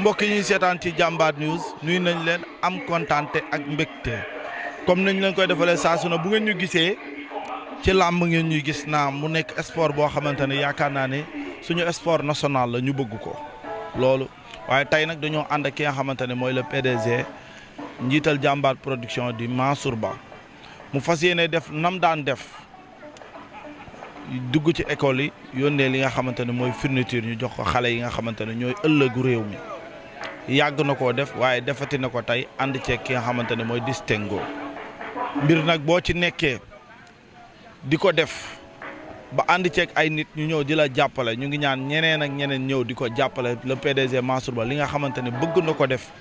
mbokk yi ñuy seetaan ci Jambar News nuyu nañ leen am kontaante ak mbégte comme nañ leen koy defalee saa su ne bu ngeen ñu gisee ci làmb ngeen ñuy gis naa mu nekk sport boo xamante ne yaakaar naa ne suñu sport national la ñu bëgg ko loolu waaye tey nag dañoo ànd ak ki nga xamante ne mooy le PDG njiital Jambar production di Mansour Ba mu fas yéene def nam daan def dugg ci école yi yónnee li nga xamante ne mooy fourniture ñu jox ko xale yi nga xamante ne ñooy ëllëgu réew mi yàgg na koo def waaye defati na ko tey ànd ceeg ki nga xamante ne mooy distingo mbir nag boo ci nekkee di ko def ba ànd ceeg ay nit ñu ñëw di la jàppale ñu ngi ñaan ñeneen ak ñeneen ñëw di ko jàppale le PDG Mansour Ba li nga xamante ne bëgg na ko def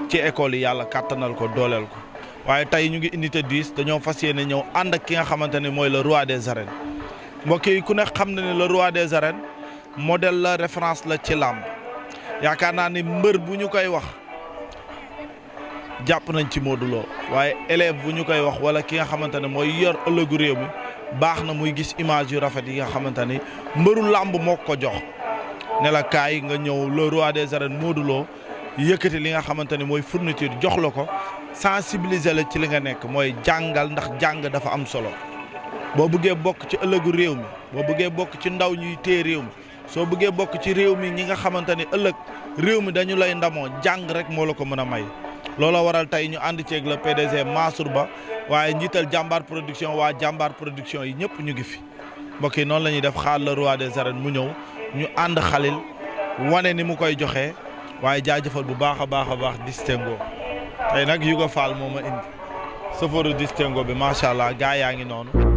ci école yi yàlla kàttanal ko dooleel ko waaye tey ñu ngi unité 10 dañoo fas yéene ñëw ànd ak ki nga xamante ne mooy le roi des arènes mbokk yi ku ne xam na ne le roi des arènes modèle la référence la ci làmb yaakaar naa ni mbër bu ñu koy wax jàpp nañ ci Modou Lo waaye élève bu ñu koy wax wala ki nga xamante ne mooy yor ëllëgu réew mi baax na muy gis image yu rafet yi nga xamante ni mbëru làmb moo ko jox ne la kaay nga ñëw le roi des arènes Modou Lo yëkkati li nga xamante ni mooy fourniture jox la ko sensibiliser la ci li nga nekk mooy jàngal ndax jàng dafa am solo. boo bëggee bokk ci ëllëgu réew mi boo bëggee bokk ci ndaw ñuy téye réew mi soo bëggee bokk ci réew mi ñi nga xamante ni ëllëg réew mi dañu lay ndamoo jàng rek moo la ko mën a may looloo waral tey ñu ànd ceeg le PDG Mansour Ba waaye njiital Jambar production waa Jambar production yi ñëpp ñu ngi fi mbokk yi noonu la ñuy def xaar le roi des arènes mu ñëw ñu ànd xalil wane ni mu koy joxe waaye jaajëfal bu baax a baax distingo tey nag Yuga Fall moo ma indi safaru distingo bi macha allah gaa yaa ngi noonu.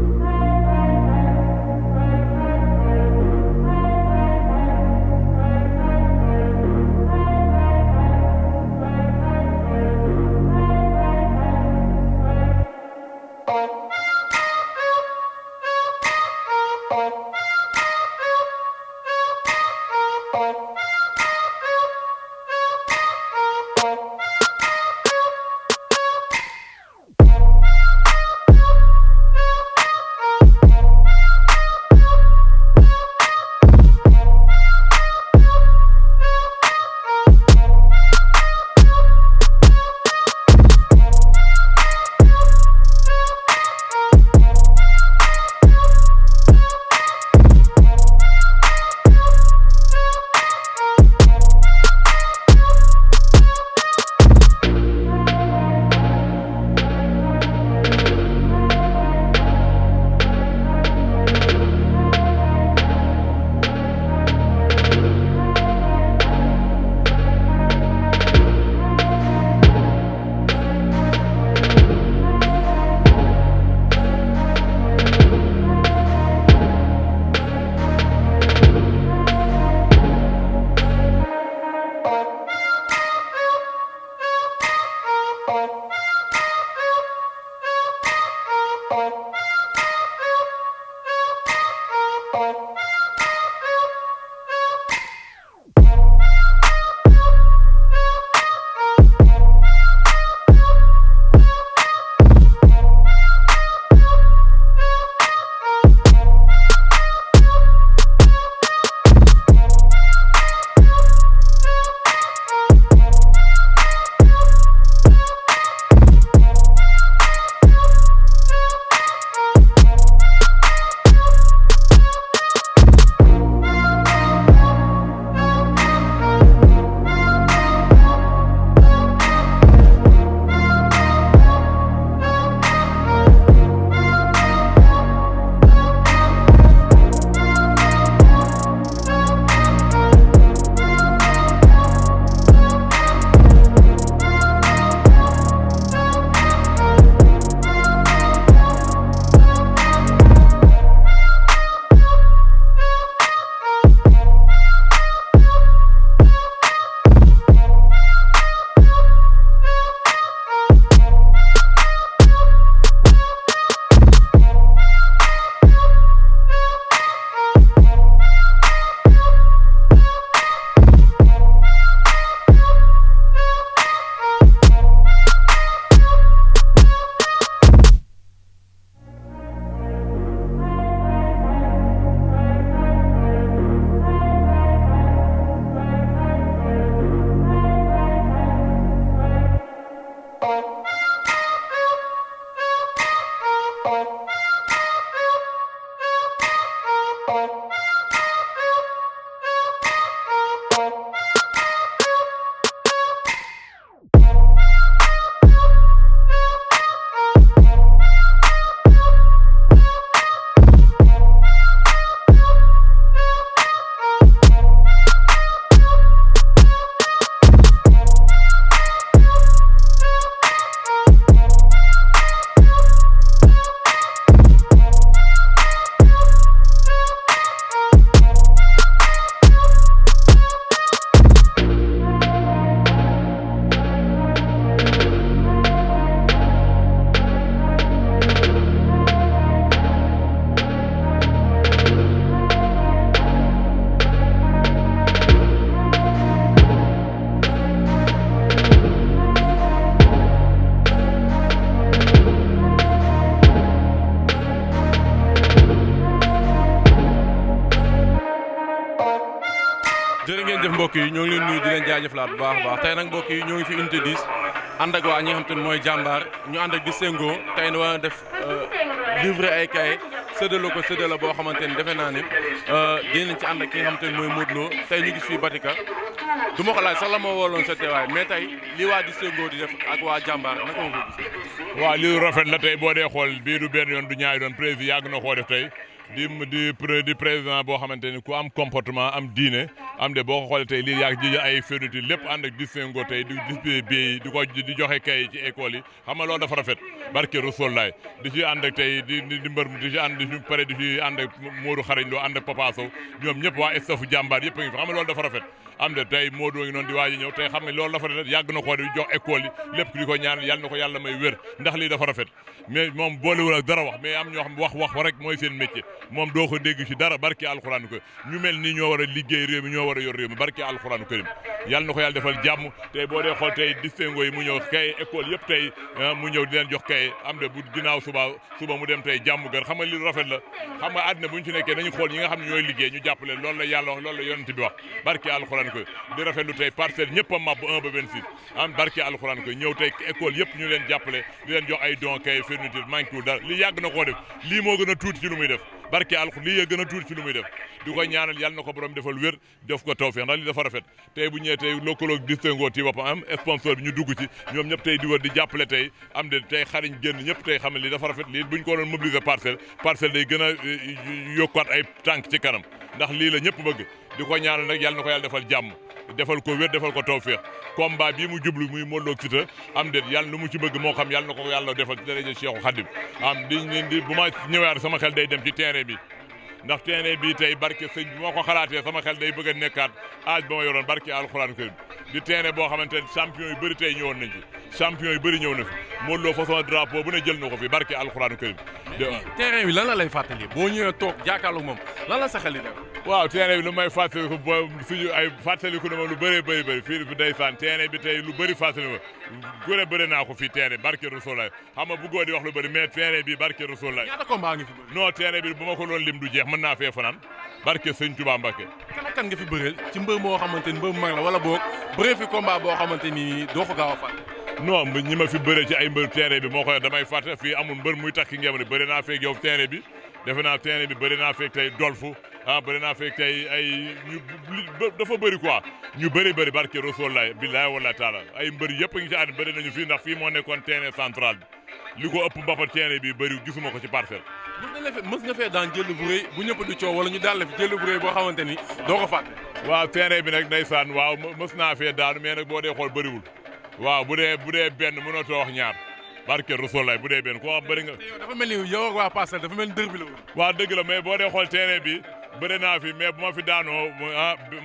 mbokk yi ñoo ngi leen nuyu di leen jaajëfalaat bu baax a baax tey nag mbokk yi ñoo ngi fi unité 10 ànd ak waa ñi nga xam te ne mooy jàmbaar ñu ànd ak Distingo tey na war a def livrer ay cahier séddale boo xamante ni defe naa ni dinañ ci ànd ak ki nga xam te ne mooy Modou Lo tey ñu gis fii Batika du ma ko laaj sax la ma wóoloon sa teewaay mais tey li waa Distingo di def ak waa jàmbaar naka nga ko gis. waaw li rafet la tey boo dee xool bii du benn yoon du ñaari yoon président yàgg na koo def tey di président boo xamante ni ku am comportement am diine am de boo ko xoolee tey lii yàgg ji ay fermeture lépp ànd ak Distingo tey di distribuer di joxe kay ci école yi xam nga loolu dafa rafet barke Rasulaay di ci ànd ak tey di mbër di ci ànd di ci pare di ci ànd ak Modou Xarañ Lo ànd ak Papa Sow ñoom ñëpp waa staffu jàmbaar yëpp a ngi fi xam nga loolu dafa rafet am de tey Modou ngi noonu di waaj a ñëw tey xam nga loolu dafa rafet yàgg na ko di jox école yi lépp di ko ñaan yàlla na ko yàlla may wér ndax lii dafa rafet mais moom boolewul ak dara wax mais am ñoo xam wax rek mooy seen métier moom doo ko dégg ci dara barke alxuraanu ko ñu mel nii ñoo war a liggéey réew mi ñoo war a yor réew mi barke alxuraanu karim yàlla na ko yàlla defal jàmm tey boo dee xool tey Distingo yi mu ñëw kay école yëpp tey mu ñëw di leen jox kay am de bu ginnaaw suba mu dem tey jàmm gën xam nga li rafet la xam nga àddina bu ñu ci nekkee nañu xool ñi nga xam ne ñooy liggéey ñu jàppale loolu la yàlla wax loolu la yonent bi wax barke alxuraan ko di rafetlu tey parcelle ñëpp a màbb 1 ba 26 am barke alxuraan ko ñëw tey école yëpp ñu leen jàppale di leen jox ay don kay fourniture manqué wul dara lii yàgg na koo def lii moo gën a tuuti ci lu muy def barke lii ya gën a tuuti ci lu muy def di ko ñaanal yàlla na ko borom defal wér def ko tawfeex ndax li dafa rafet tey bu ñëwee tey lëkkaloog Distingo ci boppam am sponsor bi ñu dugg ci ñoom ñëpp tey di wër di jàppale tey am de tey xariñ génn ñëpp tey xam ne li dafa rafet lii buñ ko doon mobiliser parcelle day gën a yokkaat ay tànk ci kanam ndax lii la ñëpp bëgg di ko ñaanal nag yàlla na ko yàlla defal jàmm defal ko wér defal ko tawfeex combat bii mu jublu muy Modou Lo Siteu am de yàlla lu mu ci bëgg moo xam yàlla na ko yàlla defal ci daraja Cheikhu Khadim am di bu ma ñëwaat sama xel day dem ci terrain bi ndax terrain bii tey barke sëñ bi moo ko xalaatee sama xel day bëgg a nekkaat âge ba ma yoroon barke alxuraan karim di terrain boo xamante ne champion yu bëri tey ñëwoon nañ ci champion yu bëri ñëw na fi Modou Lo façon drapeau bu ne jël na ko fi barke alxuraan karim terrain bi lan la lay fàttali boo ñëwee toog jàkkaarloog moom lan la sa xel di def waaw terrain bi lu may fàttaliku ba suñu ay fàttaliku na ma lu bëree bëri fii bi ndeysaan terrain bi tey lu bëri fàttali ma góore bëri naa ko fii terrain barke Rasulaay xam nga bu góor di wax lu bëri mais terrain bi barke Rasulaay ñaata combat nga fi bëri non terrain bi bu ma ko doon lim du jeex mën naa fee fanaan barke sëñ Tuubaa Mbàkke kan ak kan nga fi bëreel ci mbër moo xamante ni mbër mu mag la wala boog bëree fi combat boo xamante ni doo ko gaaw a fàtte non ñi ma fi bëree ci ay mbër terrain bi moo koy damay fàtte fii amul mbër muy takki ngeen ne bëri naa feeg yow terrain bi defe naa terrain bi bëri naa feeg tey dolfu bëri naa feeg tey ay ñu dafa bëri quoi ñu bëri barke Rasulaay billaay wala taala ay mbër yëpp a ngi ci ànd bëri nañu fii ndax fii moo nekkoon terrain central bi li ko ëpp mbapat terrain bi bëri gisuma ko ci parcelle mës nga fee daan jël bu rëy bu ñëpp du coow wala ñu daal la fi jël bu rëy boo xamante ni doo ko fàtte waaw terrain bi nag ndeysaan waaw mës naa fee daanu mais nag boo dee xool bëriwul waaw bu dee benn mënoo too wax ñaar barke Rasulaay bu dee benn koo xam bëri nga dafa mel ni yow ak waa Parcelles dafa mel ni dër bi la woon waaw dëgg la mais boo dee xool terrain bi bëri naa fi mais bu ma fi daanoo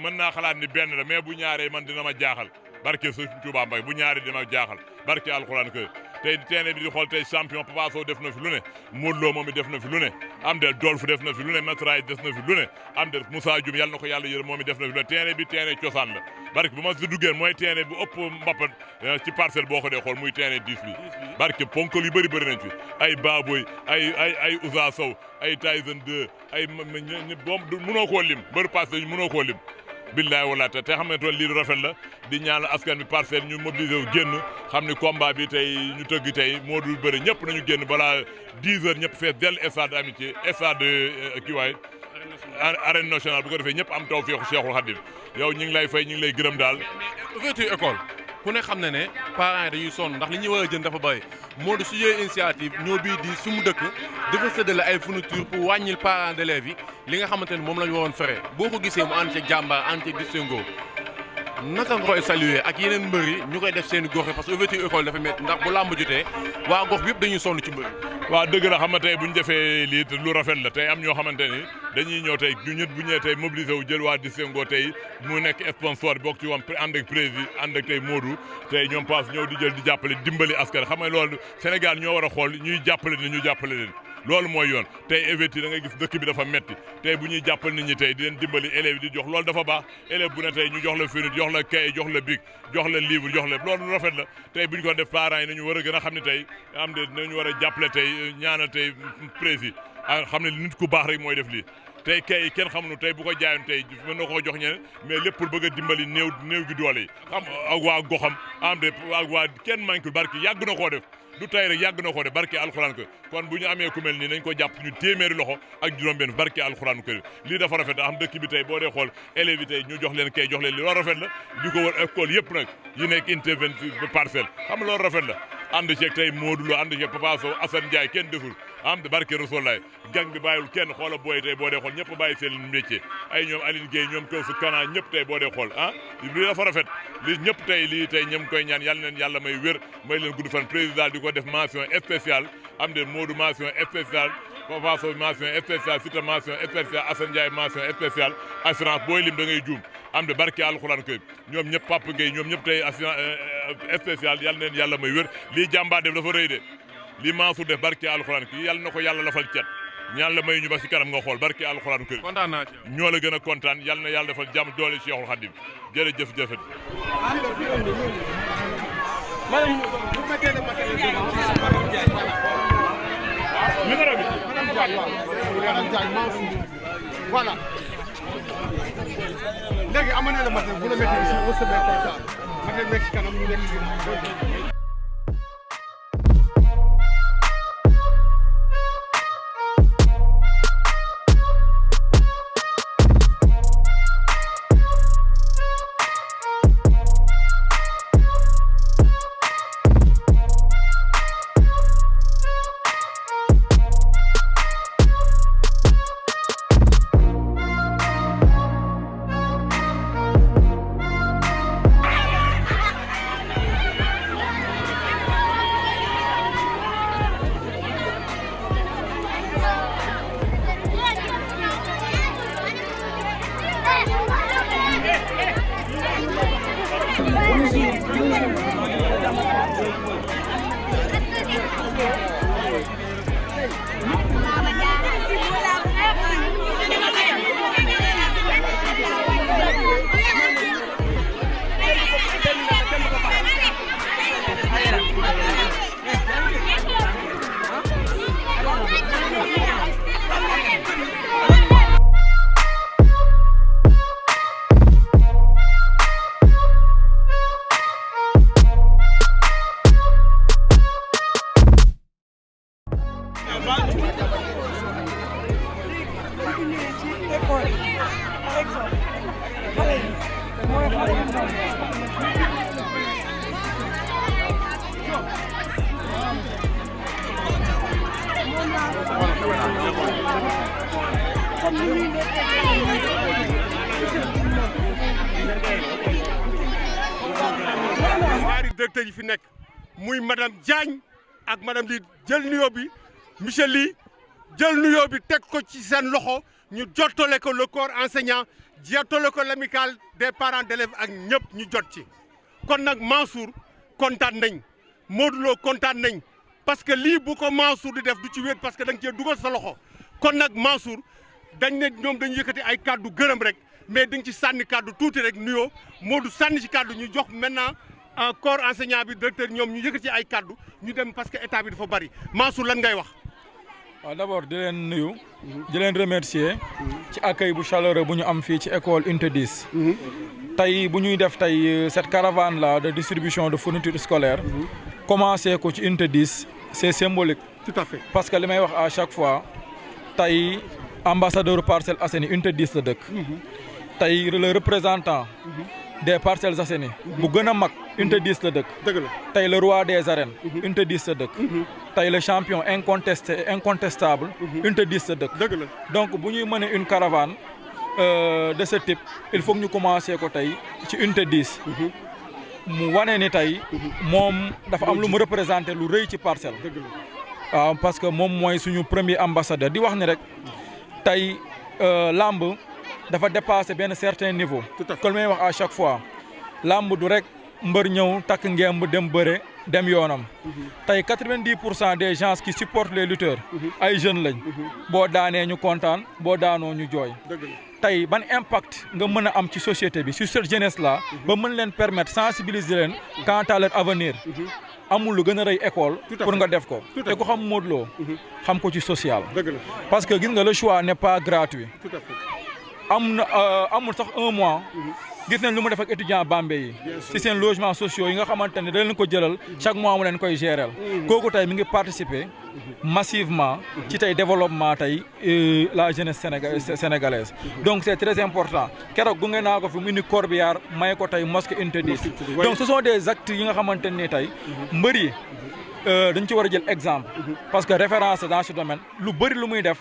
mën naa xalaat ni benn la mais bu ñaaree man dina ma jaaxal barke Sëñ Tuubaa Mbay bu ñaaree dina ma jaaxal barke alxuraan kër tey terrain bi di xool tey champion Papa Sow def na fi lu ne Modou Lo moom it def na fi lu ne am de Dolf def na fi lu ne Matraay def na fi lu ne am de Moussa Dioum yàlla na ko yàlla yërëm moom it def na fi lu ne terrain bi terrain cosaan la barke bu ma si duggee mooy terrain bu ëpp mbappat ci parcelle boo ko dee xool muy terrain 10 bi barke ponkal yu bëri nañ fi ay Baboy ay Ousa Sow ay Tyson 2 ay boom mënoo koo lim bëri parcelle mënoo koo lim billaay wala te xam ne toon lii lu rafet la di ñaan askan bi parcelle ñu mobilisé wu génn xam ne combat bi tey ñu tëgg tey moo dul bëri ñëpp nañu génn balaa 10 heures ñëpp fees dell stade amitié stade kii waay arène nationale bu ko defee ñëpp am taw feexu Cheikhul Khadim yow ñu ngi lay fay ñu ngi lay gërëm daal ouverture école ku ne xam ne ne parents yi dañuy sonn ndax li ñuy war a jënd dafa bëri moo di suñu initiative ñoo bii di su mu dëkk dafa séddale ay fourniture pour wàññil parents d'élèves yi li nga xamante ne moom la ñu waroon fere boo ko gisee mu ànd ci jàmbaar ànd ci Distingo naka nga koy saluer ak yeneen mbër yi ñu koy def seen gox yi parce que ouverture école dafa métti ndax bu làmb jotee waa gox bi yëpp dañuy sonn ci mbër yi waaw dëgg la xam nga tey bu ñu defee lii lu rafet la tey am ñoo xamante ni dañuy ñëw tey ñu ñët bu ñëwee tey mobilisé wu jël waa Distingo tey mu nekk sponsor bokk ci woon ànd ak président ànd ak tey Modou tey ñoom paas ñëw di jël di jàppale dimbali askan xam nga loolu Sénégal ñoo war a xool ñuy jàppale ni ñu jàppale leen loolu mooy yoon tey évêti da ngay gis dëkk bi dafa metti tey bu ñuy jàppal nit ñi tey di leen dimbali élèves yi di jox loolu dafa baax élève bu ne tey ñu jox la fenit jox la kay jox la bic jox la livre jox la loolu rafet la tey bu ñu ko def parents yi nañu war a gën a xam ne tey am de nañu war a jàppale tey ñaanal tey président xam ne nit ku baax rek mooy def lii tey kay kenn xamuñu tey bu ko jaayoon tey mën na koo jox ñeneen mais lépp pour bëgg a dimbali néew gi doole yi xam ak waa goxam am de ak waa kenn manqué barki yàgg na koo def du tay rek yàgg na koo def barki alxuraan ko kon bu ñu amee ku mel nii nañ ko jàpp ñu téeméeri loxo ak juróom-benn barki alxuraan ko lii dafa rafet am dëkk bi tey boo dee xool élèves yi tey ñu jox leen kay jox leen li loolu rafet la di ko wër école yëpp nag yi nekk unité 26 parcelle xam nga loolu rafet la ànd ceeg tey Modou Lo ànd ceeg Papa Sow Assane Ndiaye kenn deful am de barke Rasulaay gang bi bàyyiwul kenn xoola booy tey boo dee xool ñëpp bàyyi seen métier ay ñoom Aline Gueye ñoom kaw su kana ñëpp tey boo dee xool lii dafa rafet lii ñëpp tey lii tey ñëm koy ñaan yàlla leen yàlla may wér may leen gudd fan président di ko def mention spéciale am de Modou mention spéciale Papa Sow mention spéciale Sita mention spéciale Assane Ndiaye mention spéciale assurance booy lim da ngay juum am de barke alxuraan koy ñoom ñëpp Papa Gueye ñoom ñëpp tey assurance spéciale yàlla leen yàlla may wér lii jàmbaar def dafa rëy de lii Mansour def barke alxuraan kii yàlla na ko yàlla lafal cet ñaan la may ñu ba si kanam nga xool barke alxuraan kër kontaan naa ci ñoo la gën a kontaan yàlla na yàlla defal jàmm doole Cheikhul Khadim jërëjëf jëfet numéro bi Madame Diagne Mansour voilà léegi amenez le matin vous le mettez ici on se met comme ça ma nekk ci kanam ñu nekk ci ñaari directeur yi fi nekk muy madame Diagne ak madame Ly jël nuyoo bi monsieur Ly jël nuyoo bi teg ko ci seen loxo ñu jottale ko le corps enseignant jottale ko l'amicale des parents d'élèves ak ñëpp ñu jot ci. kon nag Mansour kontaan nañ Modou Lo kontaan nañ parce que lii bu ko Mansour di def du ci wéet parce que da nga cee dugal sa loxo kon nag Mansour dañ ne ñoom dañu yëkkati ay kàddu gërëm rek mais dañ ci sànni kàddu tuuti rek nuyoo Modou sànni ci kàddu ñu jox maintenant en corps enseignant bi directeur ñoom ñu yëkkati ay kàddu ñu dem parce que état bi dafa bari Mansour lan ngay wax. waaw d'abord di leen nuyu. di leen remercier. ci accueil bu chaleureux bu ñu am fii ci école unité 10. tey bu ñuy def tey cette caravane là de distribution de fournitures scolaires. commencé ko ci unité 10 c'est symbolique. tout à fait parce que li may wax à chaque fois tey ambassadeur Parcelles Assainies unité 10 la dëkk. tey le représentant. des Parcelles Assainies bu gën a mag unité 10 la dëkk. dëgg la tey le roi des arènes. unité 10 la dëkk. tey le champion incontesté incontestable. unité 10 la dëkk. dëgg la donc bu ñuy mener une caravane de ce type il faut que ñu commencer ko tey ci unité 10. mu wane ni tey moom dafa am lu mu représenté lu rëy ci parcelle. dëgg la waaw parce que moom mooy suñu premier ambassadeur di wax ni rek tey lamb dafa dépassé benn certain niveau. tout à fait comme may wax à chaque fois lamb du rek mbër ñëw takk ngemb dem bëre dem yoonam. tey 90% des gens qui supportent les lutteurs. ay jeunes lañ. boo daanee ñu kontaan boo daanoo ñu jooy. dëgg la tey ban impact nga mën a am ci société bi sur cette jeunesse là. ba mën leen permettre sensibiliser leen quant à leur avenir. amul lu gën a rëy école pour nga def ko Tout à te fait. ku xam Modou Lo xam ko ci social dëgg la parce que gis nga le choix n'est pas gratuit tout à fait. am na amul sax un mois gis nañ lu mu def ak étudiant Bambey yi ci seen logement sociaux yi nga xamante ne da leen ko jëlal chaque mois mu leen koy gérer kooku tey mi ngi participer massivement ci tey développement tey la jeunesse sénégalaise donc c'est très important keroog gunge naa ko fi mu indi corbillard may ko tey mosquée unité 10 donc ce sont des actes yi nga xamante ni tey mbër yi dañ ci war a jël exemple parce que référence dans ce domaine lu bëri lu muy def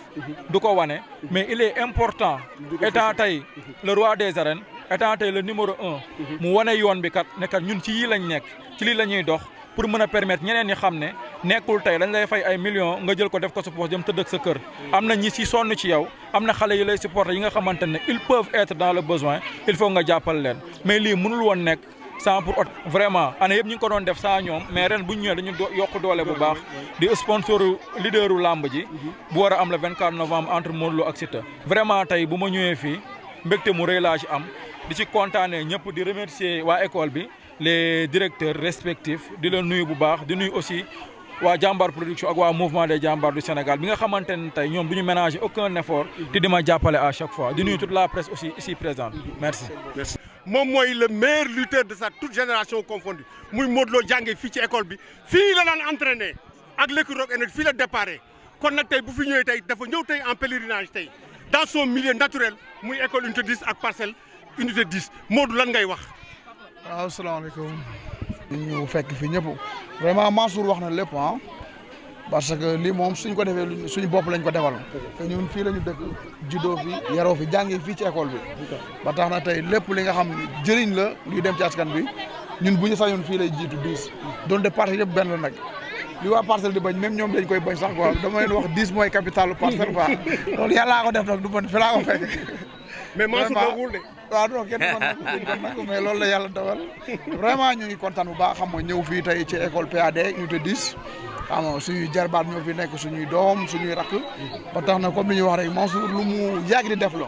du ko wane mais il est important étant tey le roi des arènes étant tey le numéro 1 mu wane yoon bi kat ne kat ñun ci yii lañ nekk ci lii la ñuy dox pour mën a permettre ñeneen ñi xam ne nekkul tey dañ lay fay ay millions nga jël ko def ko sa poche jëm tëdd ak sa kër am na ñi si sonn ci yow am na xale yi lay supporter yi nga xamante ne ils peuvent être dans le besoin il faut nga jàppal leen mais lii mënul woon nekk sans pour autre vraiment année yëpp ñu ngi ko doon def sans ñoom mais ren bu ñu ñëwee dañu yokk doole bu baax di sponsor leaderu làmb ji bu war a am le 24 novembre entre Modou Lo ak Siteu vraiment tey bu ma ñëwee fii mbégte mu rëy laa ci am di ci kontaanee ñëpp di remercier waa école bi les directeurs respectifs di leen nuyu bu baax di nuyu aussi waa Jambar production ak waa mouvement des Jambar du Sénégal bi nga xamante ne tey ñoom du ñu ménager aucun effort te di ma jàppale à chaque fois di nuyu toute la presse aussi ici présente merci. moom mooy le meilleur lutteur de sa toute génération confondue muy Modou Lo jàngee fii ci école bi fii la daan entraîné ak l'écurie Rock Énergie fii la déparé kon nag tey bu fi ñëwee tey dafa ñëw tey en pèlerinage tey dans son milieu naturel muy école unité 10 ak parcelle unité 10 Modou lan ngay wax. waaw salaamaaleykum. ñu fekk fi ñëpp vraiment Mansour wax na lépp ah parce que lii moom suñ ko defee suñu bopp lañ ko defal te ñun fii la ñu dëkk juddoo fi yaroo fi jàngee fii ci école bi ba tax na tey lépp li nga xam jëriñ la luy dem ci askan bi ñun bu ñu sañoon fii lay jiitu 10 doon de parcelle yëpp benn la nag li waa parcelle di bañ même ñoom dañ koy bañ sax quoi dama leen wax 10 mooy capitalu parcelle quoi loolu yàllaa ko def nag du man fi laa ko fekk. mais Mansour doogul de. waaw non kenn mën na ko mais loolu la yàlla dogal vraiment ñu ngi kontaan bu baax xam nga ñëw fii tey ci école PAD unité 10 xam nga suñuy jarbaat ñoo fi nekk suñuy doom suñuy rakk ba tax na comme li ñuy wax rek Mansour lu mu yàgg di def la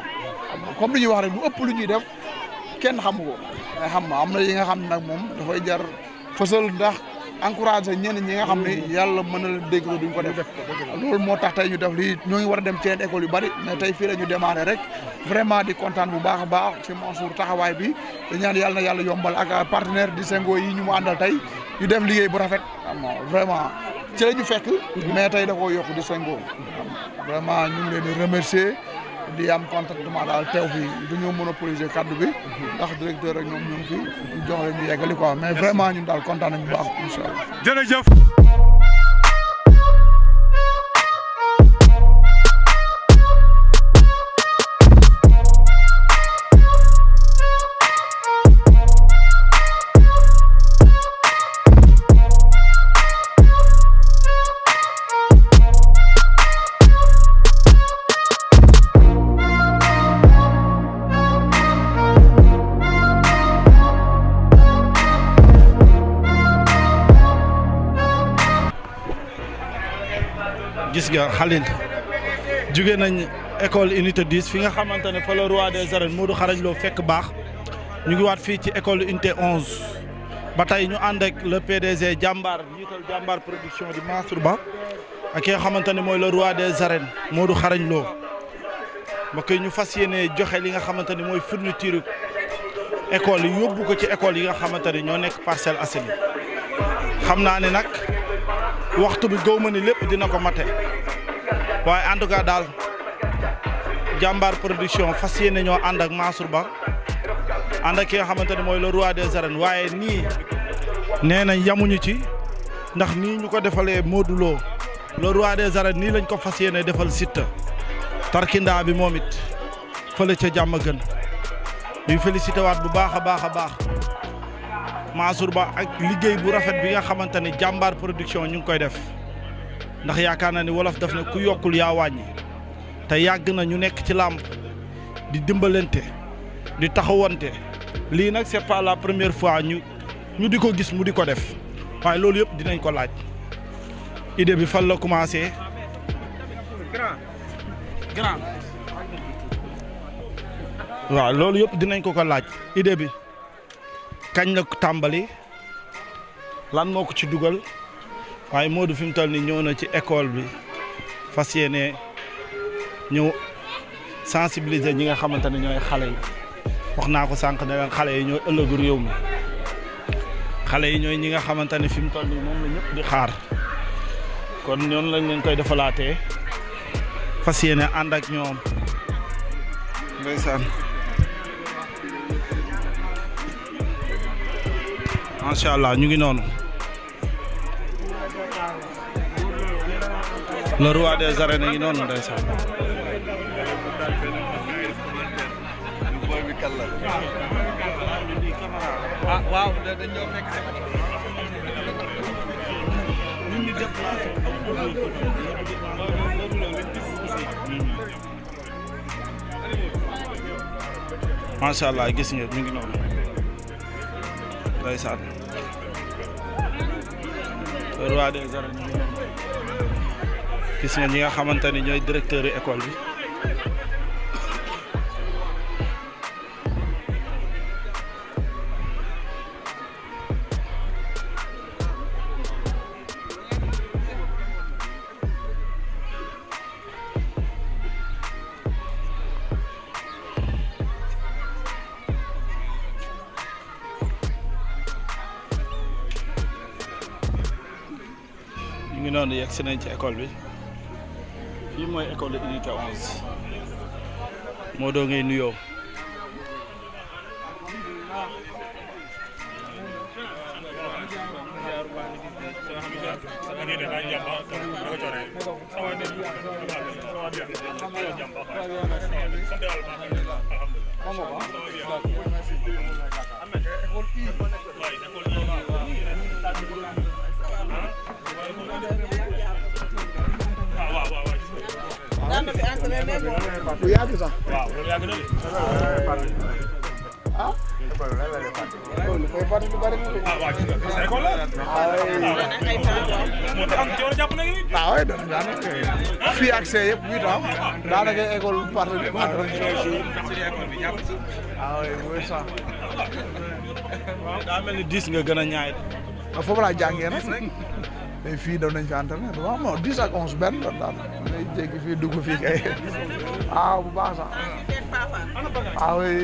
comme li ñuy wax rek lu ëpp lu ñuy def kenn xamu ko mais xam nga am na yi nga xam ne nag moom dafay jar fësal ndax encouragé ñenn ñi nga xam ne yàlla mën na leen dégg duñ ko def loolu moo tax tey ñu def lii ñoo ngi war a dem ci yeneen école yu bari mais tey fii la ñu démarré rek vraiment di kontaan bu baax a baax ci Mansour taxawaay bi di ñaan yàlla na yàlla yombal ak partenaire di Sengo yi ñu mu àndal tey ñu def liggéey bu rafet vraiment ci la ñu fekk mais tey da koo yokk di Sengo vraiment ñu ngi leen di remercier di am contentement daal teew fi du ñu monopoliser kaddu bi ndax directeur rek ñoom ñu ngi fi ñu jox leen ñu yeggali quoi mais vraiment ñun daal kontaan nañu bu baax incha allah. jërëjëf. gis nga Khalil jóge nañ école unité 10 fi nga xamante ne fa la roi des arènes Modou Xarañ Lo fekk baax ñu ngi waat fii ci école unité 11 ba tey ñu ànd ak le PDG jàmbaar njiital jàmbaar production di Mansour Ba ak ki nga xamante ne mooy le roi des arènes Modou Xarañ Lo mbokk yi ñu fas yéene joxe li nga xamante ne mooy fourniture école yi yóbbu ko ci école yi nga xamante ne ñoo nekk Parcelles Assainies xam naa ne nag waxtu bi gaw ma ni lépp dina ko mate waaye en tout cas daal jàmbaar production fas yéene ñoo ànd ak Mansour Ba ànd ak ki nga xamante ne mooy le roi des arènes waaye nii nee nañ yamuñu ci ndax nii ñu ko defalee Modou Lo le roi des arènes nii lañ ko fas yéene defal Siteu tarkindaa bi moom it fële ca jàmm gën ñuy félicité waat bu baax a baax a baax Mansour Ba ak liggéey bu rafet bi nga xamante ne jàmbaar production ñu ngi koy def ndax yaakaar naa ni wolof daf ne ku yokkul yaa wàññi te yàgg na ñu nekk ci làmb di dimbalante di taxawante lii nag c'est pas la première fois ñu di ko gis mu di ko def waaye loolu yëpp dinañ ko laaj idée bi fan la commencé. grand waaw loolu yëpp dinañ ko laaj idée bi kañ la tàmbali lan moo ko ci dugal waaye Modou fi mu toll nii ñëw na ci école bi fas yéene ñëw sensibiliser ñi nga xamante ne ñooy xale yi wax naa ko sànq ne leen xale yi ñooy ëllëgu réew mi xale yi ñooy ñi nga xamante ne fi mu toll nii moom la ñëpp di xaar kon noonu lañ leen koy defalaatee fas yéene ànd ak ñoom ndeysaan macha allah ñu ngi noonu le roi des arènes ngi noonu ndeysaan waaw macha allah gis nga ñu ngi noonu ndeysaan le roi des arènes ñu ngi noonu gis nga ñi nga xamante ni ñooy directeur yi école bi ñu ngi noonu yegg si nañ ci école bi fii mooy école de unité 11 moo doo ngay nuyoo bu yàgg sax ah lu koy fàtte lu bari waaw daanaka fii accès yëpp 8 ans daanaka école parti waaw mooy ça daa mel ni 10 nga gën a ñaay de foofu laa jàngee nag mais fii doon nañ fi entraîné waaw non 10 ak 11 benn la daal ngay jéggi fii dugg fii kay bu baax sax oui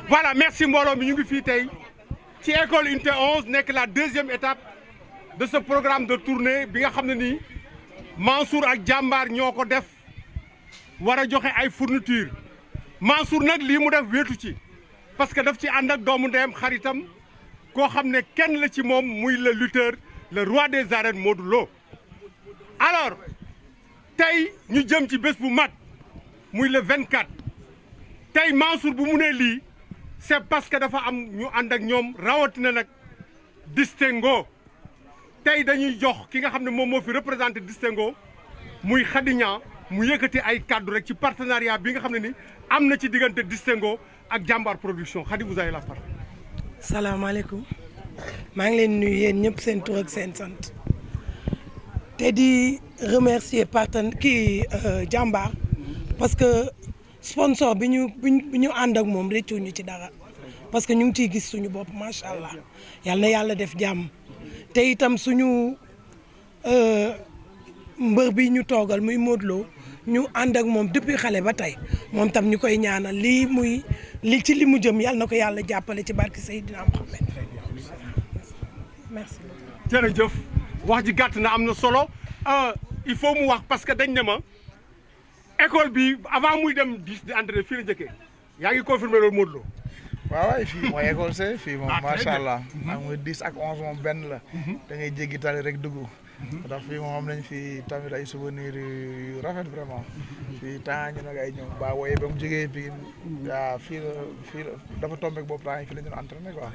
Voilà, merci mbooloo mi ñu ngi fii tey ci école unité 11 nekk la deuxième étape de ce programme de tournée bi nga xam ne nii Mansour ak jàmbaar ñoo ko def war a joxe ay fourniture Mansour nag lii mu def wéetu ci parce que daf ci ànd ak doomu ndeyam xaritam koo xam ne kenn la ci moom muy le lutteur le roi des arènes Modou Lo alors tey ñu jëm ci bés bu mag muy le 24 tey Mansour bu mu nee lii c'est parce que dafa am ñu ànd ak ñoom rawatina nag distingo tey dañuy jox ki nga xam ne moom moo fi représenté distingo muy Khady Niang mu yëkkati ay kaddu rek ci partenariat bi nga xam ne ni am na ci diggante distingo ak jàmbaar production Khady vous avez la parole. salaamaaleykum maa ngi leen nuyu yéen ñëpp seen tur ak seen sant te di remercier jàmbaar parce que sponsor bi ñu ànd ak moom rëccuñu ci dara parce que ñu ngi ciy gis suñu bopp macha allah yal na yàlla def jàmm te itam suñu mbër bi ñu toogal muy Modou Lo ñu ànd ak moom depuis xale ba tey moom tam ñu koy ñaanal li mu jëm yal na ko yàlla jàppale ci barke Seydina Mohamed merci. jërëjëf wax ji gàtt na am na solo il faut mu wax parce que dañ ne ma. école bi avant muy dem di entraîné fii la njëkkee yaa ngi confirmé loolu Modou Lo. waaw fii mooy école C fii moom macha allah. xam nga 10 ak 11 moom benn la. da ngay jéggi tali rek dugg. ndax fii moom am nañ fi tamit ay souvenirs yu rafet vraiment. fii temps ñu nag ay ñoom ba wooyee ba mu jógee fii fii la dafa tombé boobu temps yi fii la ñu doon entraîné quoi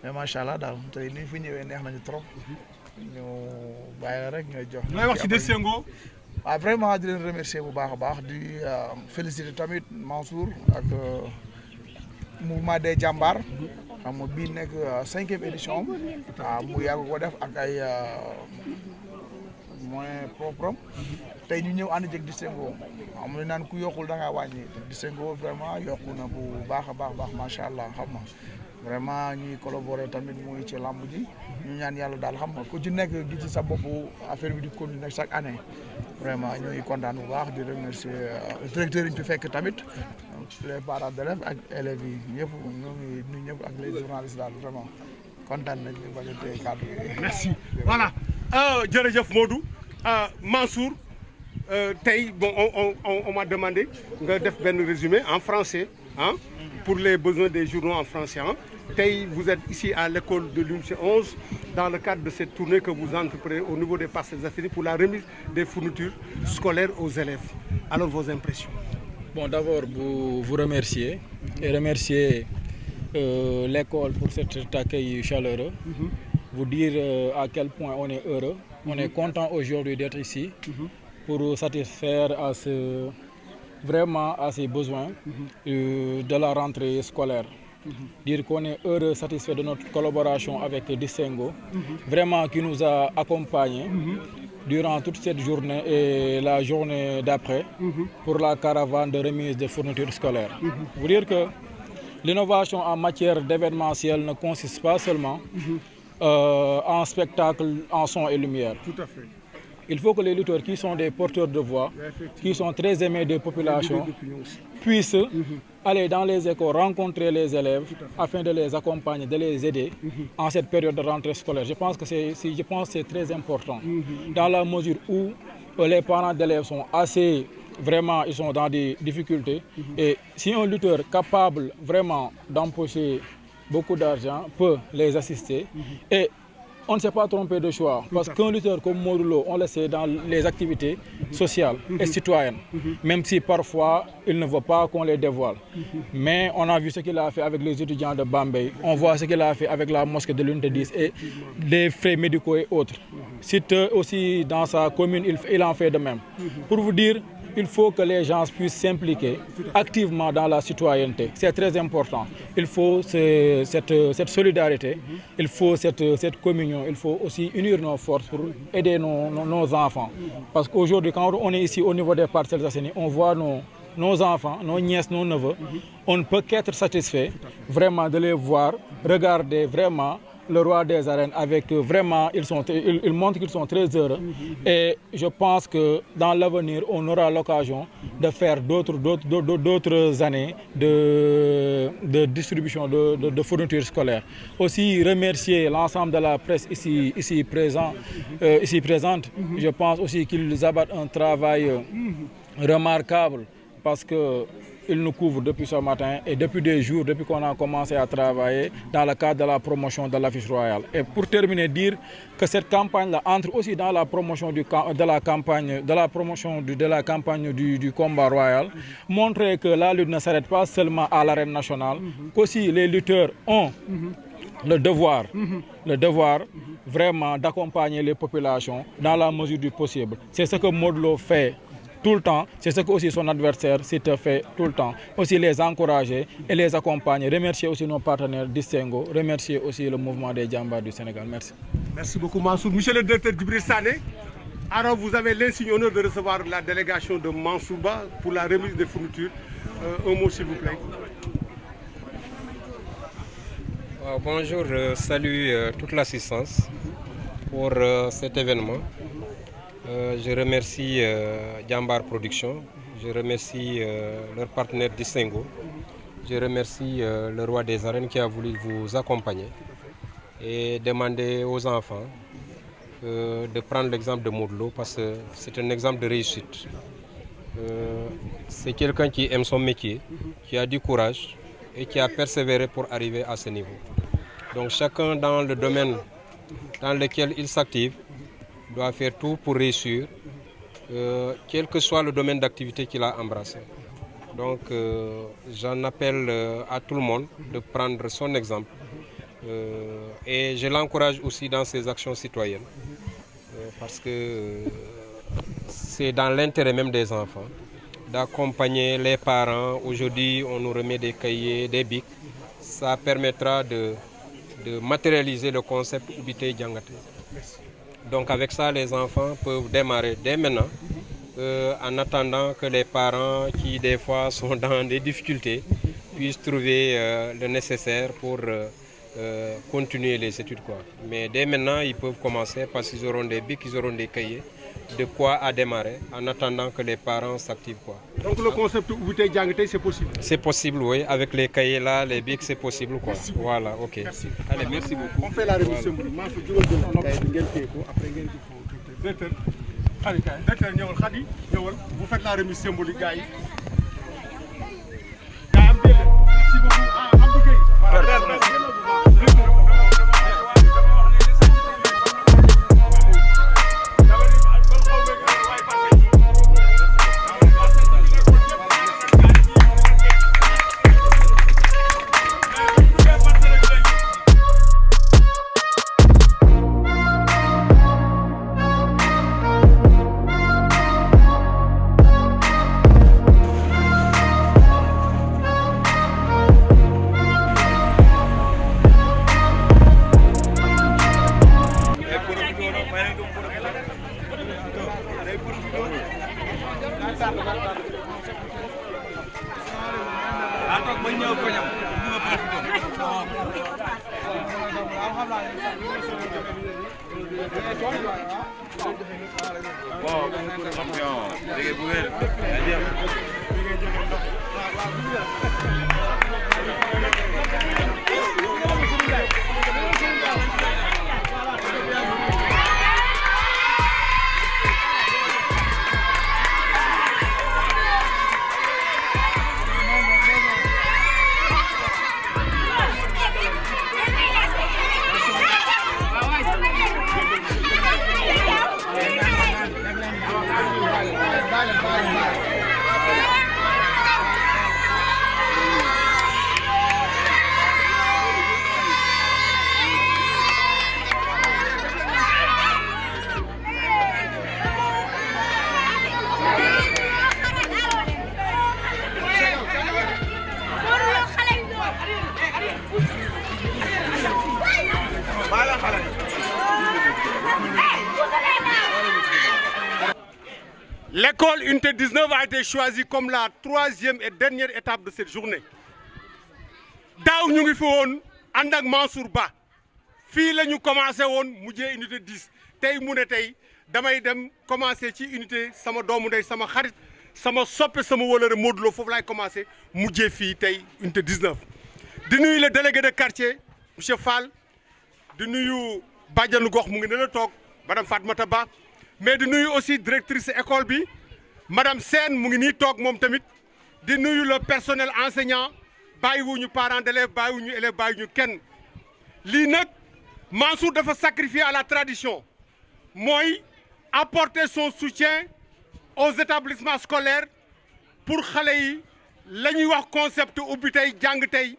mais macha allah daal tey ni ñu fi ñëwee neex nañu trop. ñu bàyyi la rek nga jox. looy wax ci distingo. waaw vraiment di leen remercier bu baax a baax di féliciter tamit Mansour ak mouvement des jàmbaar xam nga bii nekk 5e édition waaw mu yàgg ko def ak ay moyens propres tey ñu ñëw ànd jeg Distingo am na naan ku yokkul da ngaa wàññi Distingo vraiment yokku na bu baax a baax macha allah xam nga vraiment ñuy collaborer tamit muy ci làmb ji ñu ñaan yàlla daal xam nga ku ci nekk gi ci sa bopp affaire bi di continuer chaque année vraiment ñuy kontaan bu baax di remercier directeur yi ñu fi fekk tamit les parents d'élèves ak élèves yi ñëpp ñoo ngi nuyu ñëpp ak les journalistes daal vraiment kontaan nañ ñu bañ a téye kàddu yi. merci voilà jërëjëf Modou Mansour tey bon on m'a demandé nga def benn résumé en français hein, pour les besoins des journaux en français hein. Tey vous êtes ici à l'école de l'unité 11 dans le cadre de cette tournée que vous entreprenez au niveau des Parcelles Assainies pour la remise des fournitures scolaires aux élèves. Alors vos impressions? Bon, d'abord vous remercier et remercier l'école pour cet accueil chaleureux. Vous dire à quel point on est heureux, on est content aujourd'hui d'être ici pour satisfaire vraiment à ces besoins de la rentrée scolaire. Dire qu'on est heureux, satisfait de notre collaboration avec Distingo, vraiment qui nous a accompagnés durant toute cette journée et la journée d'après pour la caravane de remise de fournitures scolaires. Vous dire que l'innovation en matière d'événementiel ne consiste pas seulement en spectacle, en son et lumière. Tout à fait. Il faut que les lutteurs qui sont des porteurs de voix, qui sont très aimés des populations, puissent aller dans les écoles, rencontrer les élèves afin de les accompagner, de les aider en cette période de rentrée scolaire. Je pense que c'est très important dans la mesure où les parents d'élèves sont assez, vraiment, ils sont dans des difficultés. Et si un lutteur capable vraiment d'empocher beaucoup d'argent peut les assister et on ne s'est pas trompé de choix parce qu'un lutteur comme Modou Lo, on le sait dans les activités sociales et citoyennes, même si parfois il ne veut pas qu'on les dévoile. Mais on a vu ce qu'il a fait avec les étudiants de Bambey, on voit ce qu'il a fait avec la mosquée de l'unité 10 et les frais médicaux et autres. Site aussi dans sa commune, il en fait de même. Pour vous dire, il faut que les gens puissent s'impliquer activement dans la citoyenneté. C'est très important. Il faut cette solidarité, il faut cette communion, il faut aussi unir nos forces pour aider nos enfants. Parce qu'aujourd'hui, quand on est ici au niveau des Parcelles Assainies, on voit nos enfants, nos nièces, nos neveux, on ne peut qu'être satisfait vraiment de les voir, regarder vraiment le roi des arènes avec vraiment, ils montrent qu'ils sont très heureux et je pense que dans l'avenir, on aura l'occasion de faire d'autres années de distribution de fournitures scolaires. Aussi remercier l'ensemble de la presse ici présente. Je pense aussi qu'ils abattent un travail remarquable parce que il nous couvre depuis ce matin et depuis des jours, depuis qu'on a commencé à travailler dans le cadre de la promotion de l'affiche royale. Et pour terminer, dire que cette campagne-là entre aussi dans la promotion du combat royal, montrer que la lutte ne s'arrête pas seulement à l'arène nationale, qu'aussi les lutteurs ont le devoir vraiment d'accompagner les populations dans la mesure du possible. C'est ce que Modou Lo fait tout le temps, c'est ce que aussi son adversaire s'est fait tout le temps. Aussi les encourager et les accompagner. Remercier aussi nos partenaires Distingo, remercier aussi le mouvement des Djambars du Sénégal. Merci. Merci beaucoup Mansour. Monsieur le directeur Djibril Sané, alors vous avez l'insigne honneur de recevoir la délégation de Mansouba pour la remise des fournitures. Un mot s'il vous plaît. Bonjour, salue toute l'assistance pour cet événement. Je remercie Djambar Production, je remercie leur partenaire Distingo, je remercie le roi des arènes qui a voulu vous accompagner et demander aux enfants de prendre l'exemple de Modou Lo parce que c'est un exemple de réussite. C'est quelqu'un qui aime son métier, qui a du courage et qui a persévéré pour arriver à ce niveau. Donc chacun dans le domaine dans lequel il s'active doit faire tout pour réussir, quel que soit le domaine d'activité qu'il a embrassé. Donc j'en appelle à tout le monde de prendre son exemple et je l'encourage aussi dans ses actions citoyennes parce que c'est dans l'intérêt même des enfants d'accompagner les parents. Aujourd'hui, on nous remet des cahiers, des bics. Ça permettra de matérialiser le concept Ubité Djangate. Donc avec ça, les enfants peuvent démarrer dès maintenant, en attendant que les parents qui des fois sont dans des difficultés puissent trouver le nécessaire pour continuer les études, quoi. Mais dès maintenant, ils peuvent commencer parce qu'ils auront des bics, ils auront des cahiers, de quoi à démarrer en attendant que les parents s'activent, quoi. Donc le concept Ubité Djangate, c'est possible? C'est possible, oui. Avec les cahiers là, les bics, c'est possible, quoi. Merci. Voilà, ok. Merci. Allez, merci beaucoup. On fait la remise symbolique. Vous faites la remise symbolique, gars. Merci beaucoup. Abdou Gueye. L'école Unité 19 a été choisie comme la troisième et dernière étape de cette journée. Daaw ñu ngi fi woon ànd ak Mansour Ba fii la ñu commencé woon mujjee unité 10 tey mu ne tey damay dem commencé ci unité sama doomu ndey sama xarit sama soppe sama wóolare Modou Lo foofu laay commencé mujjee fii tey unité 19. di nuyu le délégué de quartier monsieur Fall di nuyu bàjjanu gox mu ngi ne la toog madame Fatmata Ba. Mais di nuyu aussi directrice école bi madame Sène mu ngi nii toog moom tamit di nuyu le personnel enseignant bàyyiwuñu parents d'élèves bàyyiwuñu élèves bàyyiwuñu kenn lii nag Mansour dafa sacrifier à la tradition mooy apporter son soutien aux établissements scolaires pour xale yi la ñuy wax concept ubbi tey jàng tey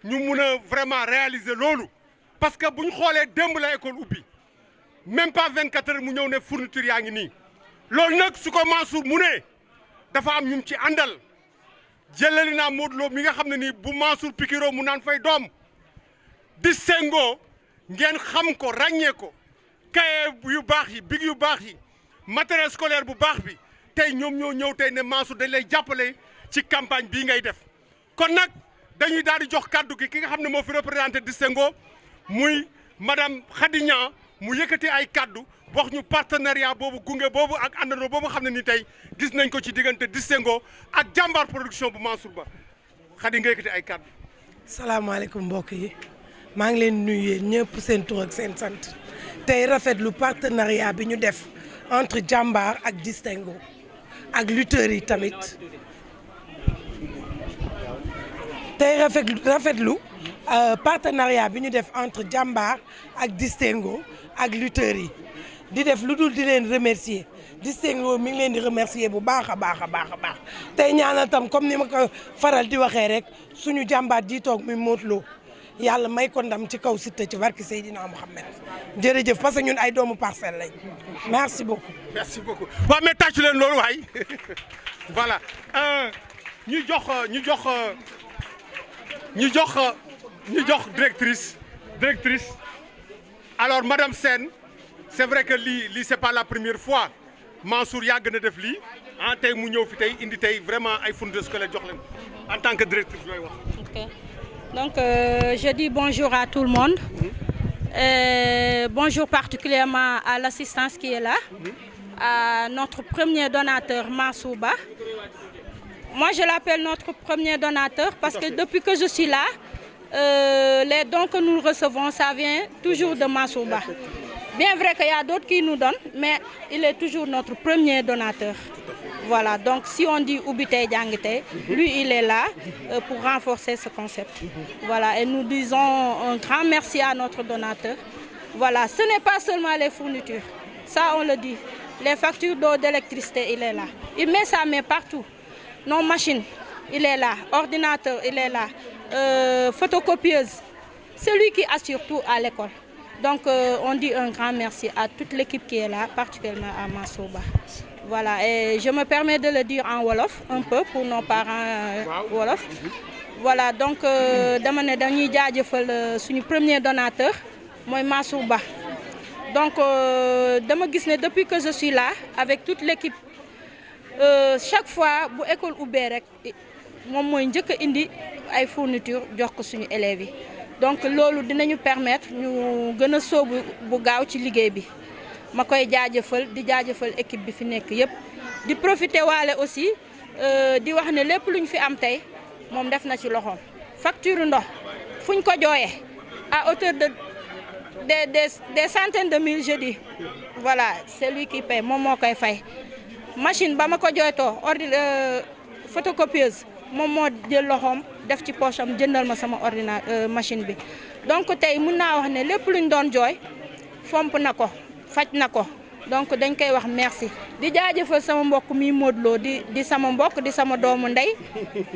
ñu mun a vraiment réaliser loolu parce que bu ñu xoolee démb la école ubbi même pas 24 heures mu ñëw ne fourniture yaa ngi nii loolu nag su ko Mansour mu ne dafa am ñu ci àndal jëlali naa Modou Lo mi nga xam ne nii bu Mansour pikiroo mu naan fay doom distingo ngeen xam ko ràññee ko cahier yu baax yi big yu baax yi matériel scolaire bu baax bi tey ñoom ñoo ñëw tey ne Mansour dañ lay jàppale ci campagne bii ngay def kon nag dañuy daal di jox kàddu gi ki nga xam ne moo fi représenté distingo muy madame Khady Niang mu yëkkati ay kàddu wax ñu partenariat boobu gunge boobu ak àndandoo boobu xam ne ni tey gis nañ ko ci diggante distingo ak jàmbaar production bu Mansour Ba Khady nga yëkkati ay kàddu. salaamaaleykum mbokk yi maa ngi leen nuyu yéen ñëpp seen tur ak seen sant tey rafetlu partenariat bi ñu def entre jàmbaar ak distingo ak lutteurs yi tamit tey rafetlu partenariat bi ñu def entre jàmbaar ak distingo ak lutteurs yi di def lu dul di leen remercier distingo mi ngi leen di remercier bu baax a baax a baax a baax tey ñaanal tam comme ni ma ko faral di waxee rek suñu jàmbaat ji toog muy Modou Lo yàlla may ko ndam ci kaw Siteu ci barki Seydina Mohamed jërëjëf parce que ñun ay doomu Parcelles lañ merci beaucoup. merci beaucoup waaw mais tàccu leen loolu waay voilà ñu jox directrice alors madame Sène c'est vrai que lii c'est pas la première fois Mansour yàgg na def lii tey mu ñëw fi tey indi tey vraiment ay fournitures scolaires jox leen en tant que directrice looy wax. ok donc je dis bonjour à tout le monde. Bonjour particulièrement à l'assistance qui est là, à notre premier donateur Mansour Ba. Moi je l'appelle notre premier donateur parce que depuis que je suis là, les dons que nous recevons, ça vient toujours de Mansour Ba. Bien vrai qu'il y a d'autres qui nous donnent, mais il est toujours notre premier donateur. Voilà, donc si on dit Oubité Diangité, lui il est là pour renforcer ce concept. Voilà, et nous disons un grand merci à notre donateur. Voilà, ce n'est pas seulement les fournitures, ça on le dit. Les factures d'eau, d'électricité, il est là. Il met sa main partout. Nos machines, il est là. Ordinateur, il est là. Photocopieuse, c'est lui qui assure tout à l'école. Donc on dit un grand merci à toute l'équipe qui est là, particulièrement à Mansour Ba. Voilà, et je me permets de le dire en wolof un peu pour nos parents wolof. Voilà, donc dama ne dañuy jaajëfal suñu premier donateur mooy Mansour Ba. Donc dama gis ne depuis que je suis là avec toute l'équipe chaque fois bu école ubbee rek moom mooy njëkk a indi ay fournitures jox ko suñu élèves yi. Donc loolu dinañu permettre ñu gën a sóobu bu gaaw ci liggéey bi. ma koy jaajëfal di jaajëfal équipe bi fi nekk yëpp di profiter waale aussi di wax ne lépp luñ fi am tey moom def na ci loxoom facture ndox fuñ ko jooyee à hauteur de des centaines de mille je dis voilà c'est lui qui paie moom moo koy fay machine ba ma ko jooytoo photocopieuse moom moo jël loxoom def ci poche am jëndal ma sama machine bi donc tey mun naa wax ne lépp luñ doon jooy fomp na ko faj na ko donc dañ koy wax merci di jaajëfal sama mbokk mi Modou Lo di sama mbokk di sama doomu ndey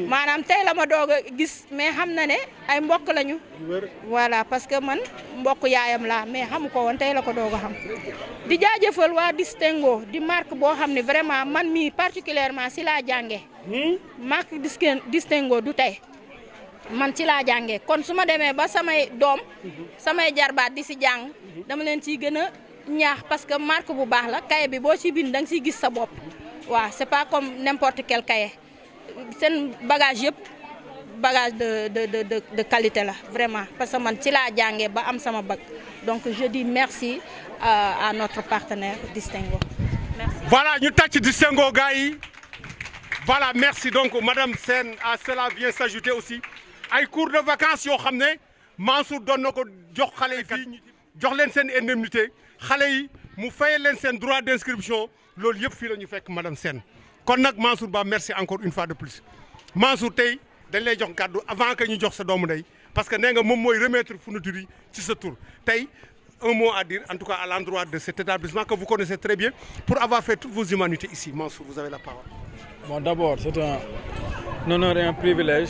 maanaam tey la ma doog a gis mais xam na ne ay mbokk lañu voilà parce que man mbokk yaayam laa mais xamu ko woon tey la ko doog a xam di jaajëfal waa Distingo di marque boo xam ne vraiment man mii particulièrement si laa jàngee marque Distingo du tey man ci laa jàngee kon su ma demee ba samay doom samay jarbaat di si jàng dama leen ciy gën a ñaax parce que marque bu baax la cahier bi boo ci bind da nga siy gis sa bopp waaw c'est pas comme n'importe quel cahier seen bagage yëpp bagage de qualité la vraiment parce que man ci laa jàngee ba am sama bac donc je dis merci à notre partenaire Distingo. Merci. Voilà ñu tàcc Distingo gars yi voilà merci donc madame Sène à cela vient s'ajouter aussi ay cours de vacances yoo xam ne Mansour doon na ko jox xale yi fii jox leen seen indemnité xale yi mu fayal leen seen droit d'inscription loolu yëpp fii la ñu fekk madame Sène kon nag Mansour Ba merci encore une fois de plus Mansour tey dañ lay jox kàddu avant que ñu jox sa doomu ndey parce que nee nga moom mooy remettre fourniture yi ci sa tur tey un mot à dire en tout cas à l'endroit de cet établissement que vous connaissez très bien pour avoir fait toutes vos humanités ici Mansour vous avez la parole. Bon d'abord c'est un honneur et un privilège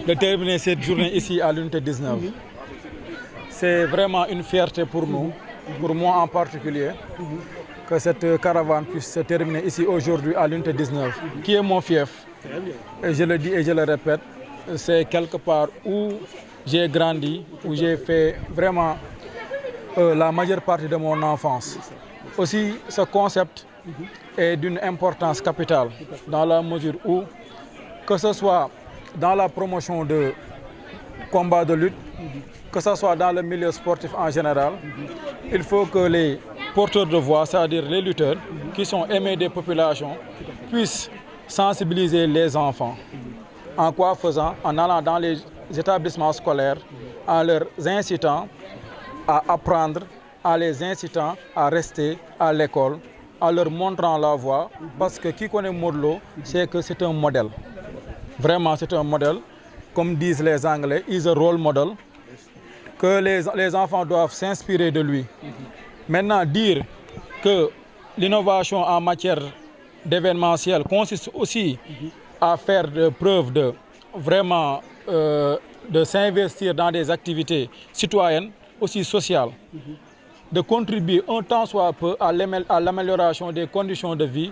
de terminer cette journée ici à l'unité 19. C'est vraiment une fierté pour nous, pour moi en particulier, que cette caravane puisse se terminer ici aujourd'hui à l'unité 19, qui est mon fief. Et je le dis et je le répète, c'est quelque part où j'ai grandi, où j'ai fait vraiment la majeure partie de mon enfance. Aussi, ce concept est d'une importance capitale dans la mesure où, que ce soit dans la promotion de combats de lutte, que ce soit dans le milieu sportif en général, il faut que les porteurs de voix, c'est-à-dire les lutteurs, qui sont aimés des populations, puissent sensibiliser les enfants. En quoi faisant? En allant dans les établissements scolaires, en leur incitant à apprendre, en les incitant à rester à l'école, en leur montrant la voie, parce que qui connaît Modou Lo, c'est que c'est un modèle. Vraiment, c'est un modèle. Comme disent les Anglais, is a role model, que les enfants doivent s'inspirer de lui. Maintenant, dire que l'innovation en matière d'événementiel consiste aussi à faire preuve de vraiment de s'investir dans des activités citoyennes, aussi sociales, de contribuer un tant soit peu à l'amélioration des conditions de vie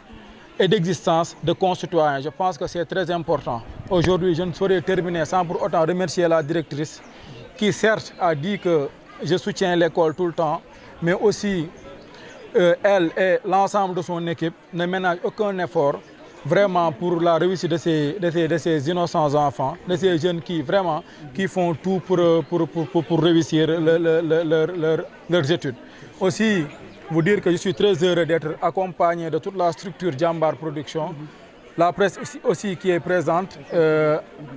et d'existence de concitoyens. Je pense que c'est très important. Aujourd'hui, je ne saurais terminer sans pour autant remercier la directrice qui certes a dit que je soutiens l'école tout le temps, mais aussi elle et l'ensemble de son équipe ne ménagent aucun effort vraiment pour la réussite de ces innocents enfants, de ces jeunes qui vraiment qui font tout pour réussir leurs études. Aussi, vous dire que je suis très heureux d'être accompagné de toute la structure Jambar Production, la presse aussi qui est présente,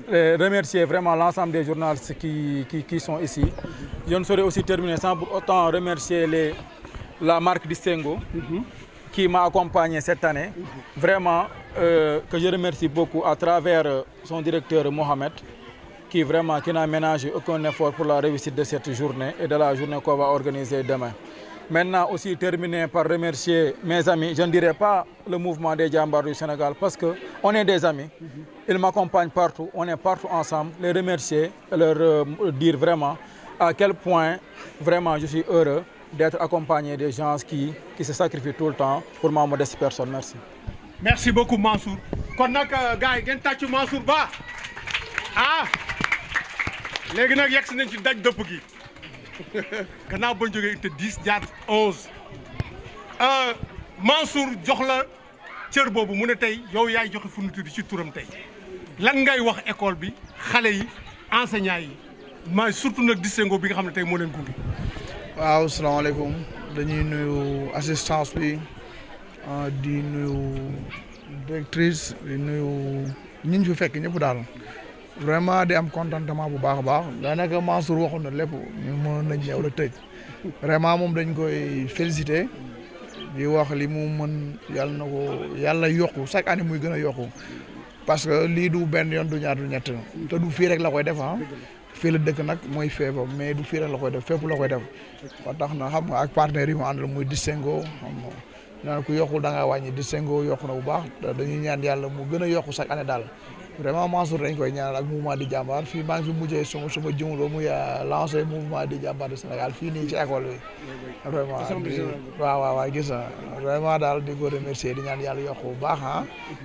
remercier vraiment l'ensemble des journalistes qui sont ici. Je ne saurais aussi terminer sans pour autant remercier la marque Distingo qui m'a accompagné cette année, vraiment que je remercie beaucoup à travers son directeur Mohamed, qui n'a ménagé aucun effort pour la réussite de cette journée et de la journée qu'on va organiser demain. Maintenant aussi terminer par remercier mes amis, je ne dirais pas le mouvement des Jambar du Sénégal parce qu'on est des amis, ils m'accompagnent partout, on est partout ensemble, les remercier et leur dire vraiment à quel point vraiment je suis heureux d'être accompagné des gens qui se sacrifient tout le temps pour ma modeste personne. Merci. Merci beaucoup Mansour. Kon nag gars yi ngeen tàccu Mansour Ba ah léegi nag yegg si nañ ci daj dëpp gi gannaaw bañ jógee te 10 jaar 11 Mansour jox la cër boobu mu ne tey yow yaay joxe fourniture ci turam tey lan ngay wax école bi xale yi enseignants yi mais surtout nag Distingo bi nga xam ne tey moo leen gunge. waaw salaamaaleykum dañuy nuyu assistance bi di nuyu directrice di nuyu ñi ñu fi fekk ñëpp daal vraiment di am contentement bu baax a baax daanaka Mansour waxoon na lépp ñu mënoon nañ ñëw la tëj vraiment moom dañ koy féliciter di wax li mu mën yàlla na ko yàlla yokku chaque année muy gën a yokku parce que lii du benn yoon du ñaar du ñett te du fii rek la koy def fii la dëkk nag mooy feebar mais du fii rek la koy def fépp la koy def ba tax na xam nga ak partenaires yi mu àndal muy Distingo xam nga naan ku yokkul da ngaa wàññi Distingo yokku na bu baax dañuy ñaan yàlla mu gën a yokku chaque année daal vraiment Mansour dañ koy ñaanal ak mouvement di jàmbaar fii maa ngi fi mujjee suma jëmuloo muy lancé mouvement di jàmbaar de Sénégal fii nii ci école bi vraiment waaw gis na vraiment daal di ko remercier di ñaan yàlla yokku bu baax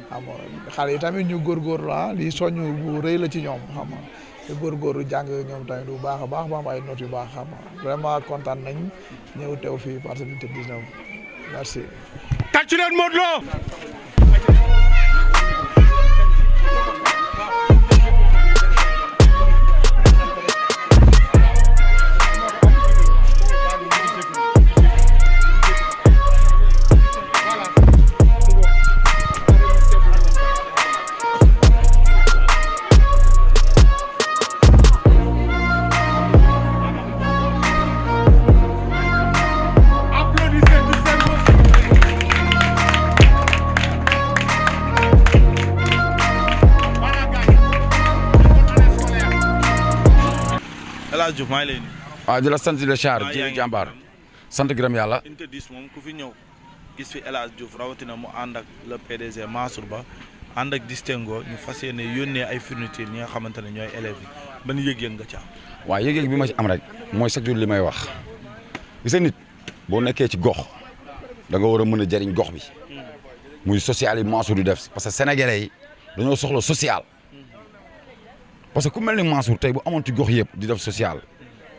xam nga xale yi tamit ñu góorgóorlu lii soññ bu rëy la ci ñoom xam nga te góorgóorlu jàng ñoom tamit bu baax a baax ba am ay notes yu baax xam nga vraiment kontaan nañ ñëw teew fii parce que unité 19 merci. tàccu leen Modou Lo. Diouf maa ngi lay nuyu. waaw di la sant di la char ji jàmbaar sant gërëm yàlla. unité 10 moom ku fi ñëw gis fi El Hadj Diouf rawatina mu ànd ak le PDG Mansour Ba ànd ak Distingo ñu fas yéene yónnee ay fournitures ñi nga xamante ne ñooy élèves yi ban yëg-yëg nga ci am. waaw yëg-yëg bi ma ci am rek mooy chaque jour li may wax gis nga nit boo nekkee ci gox da nga war a mën a jëriñ gox bi muy social yi Mansour di def parce que sénégalais yi dañoo soxla social. parce que ku mel ni Mansour tey bu amoon ci gox yëpp di def social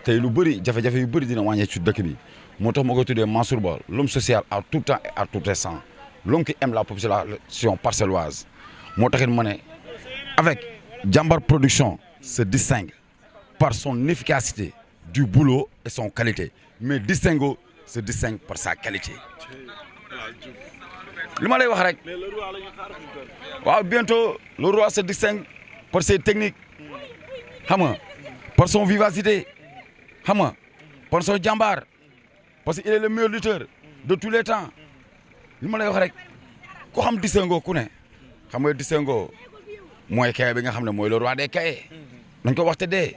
tey lu bëri jafe-jafe yu bëri dina wàññee ci dëkk bi moo tax ma koy tuddee Mansour Ba l'homme social à tout temps et à tout instant l'homme qui aime la population parcelloise moo taxit ma ne avec Jambar Production se distingue par son efficacité du boulot et son qualité mais Distingo se distingue par sa qualité li ma lay wax rek waaw bientôt le roi se distingue par ses techniques xam nga par son vivacité xam nga par son jàmbaar parce que il est le meilleur lutteur de tous les temps li ma lay wax rek ku xam Distingo ku ne xam nga Distingo mooy kaye bi nga xam ne mooy le roi des cahiers nañ ko waxte dee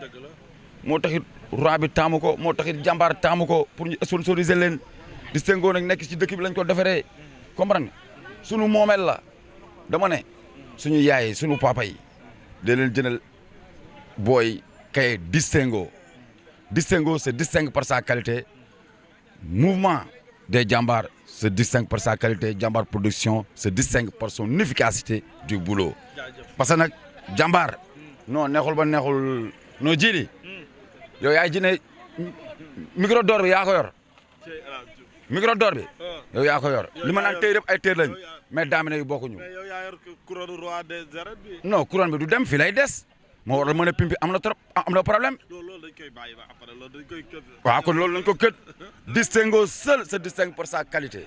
moo taxit roi bi taamu ko moo taxit jàmbaar taamu ko pour ñu sponsoriser leen Distingo nag nekk ci dëkk bi lañ ko defaree comprendre sunu moomeel la dama ne suñu yaay sunu papa yi da leen jëndal booy créé Distingo. Distingo se distingue par sa qualité. Mouvement des Jambar se distingue par sa qualité. Jambar Production se distingue par son efficacité du boulot. Parce que nag Jambar non neexul ba neexul noo jili yow yaay ji ne micro d'or bi yaa ko yor micro d'or bi yow yaa ko yor li ma naan tey yëpp ay tey lañ mais daamine yu bokkuñu. mais yow yaa yor couronne roi des arènes bi. non couronne bi du dem fii lay des moo war a mën a pimpi am na problème. loolu dañ koy bàyyi ba après loolu dañ koy kët. waaw kon loolu lañ ko kët Distingo seul se distingue par sa qualité.